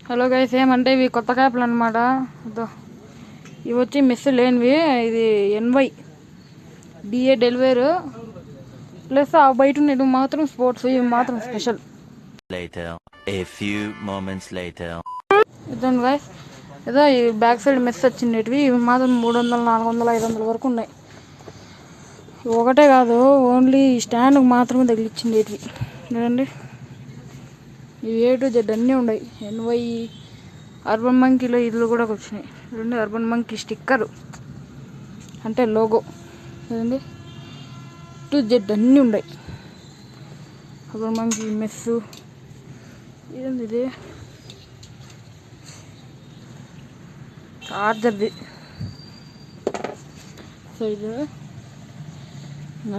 Hello guys, ఏమంటే ఇవి కొత్త క్యాప్లు అనమాట. ఇవి వచ్చి మిస్ లేనివి. ఇది NY DA డెలివరీ ప్లస్ ఆ బయట ఉండేవి మాత్రం స్పోర్ట్స్, ఇవి మాత్రం స్పెషల్. ఇదండి గైస్, ఏదో ఈ బ్యాక్ సైడ్ మిస్ వచ్చిండేటివి. ఇవి మాత్రం 300, 400, 500 వరకు ఉన్నాయి. ఒకటే కాదు, ఓన్లీ స్టాండ్కి మాత్రమే తగిలిచ్చిండేటివి. చూడండి, ఇవి A to Z అన్నీ ఉన్నాయి. NY అర్బన్ మంకీలో ఇల్లు కూడా వచ్చినాయి. చూడండి, అర్బన్ మంకీ స్టిక్కరు అంటే లోగో. చూడండి, to Z అన్నీ ఉన్నాయి. Urban monkey mess. ఇదేంది ఇది? చార్జర్ది. సో ఇది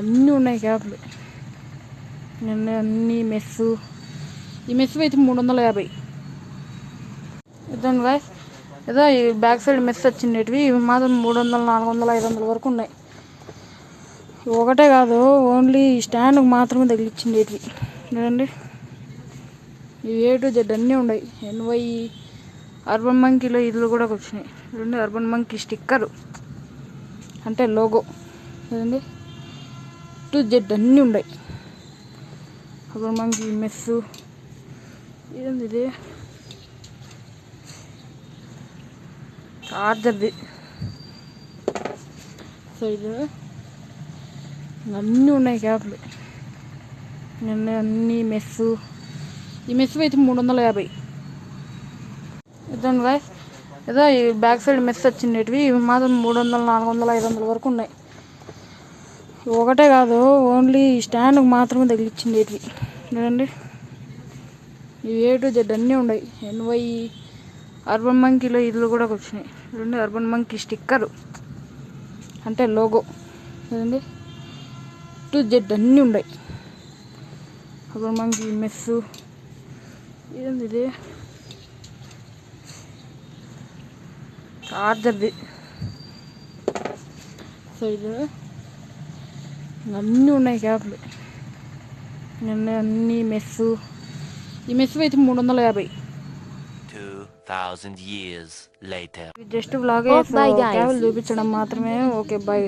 అన్నీ ఉన్నాయి క్యాప్లు. అన్నీ మెస్సు. ఈ మెస్సు అయితే 350. ఇదండి గాయస్, ఏదో ఈ బ్యాక్ సైడ్ మెస్ వచ్చిండేటివి. ఇవి మాత్రం 300, 400, 500 వరకు ఉన్నాయి. ఒకటే కాదు, ఓన్లీ స్టాండ్కి మాత్రమే తగిలిచ్చిండేటివి. చూడండి, ఇవి A to Z అన్నీ ఉన్నాయి. NY అర్బన్ మంకీలో ఇల్లు కూడా వచ్చినాయి. చూడండి, అర్బన్ మంకీ స్టిక్కరు అంటే లోగో. చూడండి, to Z అన్నీ ఉన్నాయి. Urban monkey mess. ఇదేంది ఇది? చార్జర్ది. సో ఇది అన్నీ ఉన్నాయి క్యాప్లు. అన్నీ మెస్సు. ఈ మెస్సు అయితే 350. ఇదండి గాయస్, ఏదో ఈ బ్యాక్ సైడ్ మెస్ వచ్చిండేటివి. ఇవి మాత్రం 300, 400, 500 వరకు ఉన్నాయి. ఒకటే కాదు, ఓన్లీ స్టాండ్కి మాత్రమే తగిలిచ్చిండేటివి. చూడండి, ఇవి A to Z అన్నీ ఉన్నాయి. NY అర్బన్ మంకీలో ఇల్లు కూడా వచ్చినాయి. చూడండి, అర్బన్ మంకీ స్టిక్కరు అంటే లోగో. చూడండి, to Z అన్నీ ఉన్నాయి. Urban monkey mess. ఇదేంది ఇది? చార్జర్ది. సో ఇది అన్నీ ఉన్నాయి క్యాప్లు. అన్నీ మెస్సు. ఈ మెస్సు అయితే 350. జస్ట్ బ్లాగే, క్యాప్లు చూపించడం మాత్రమే. Okay, bye.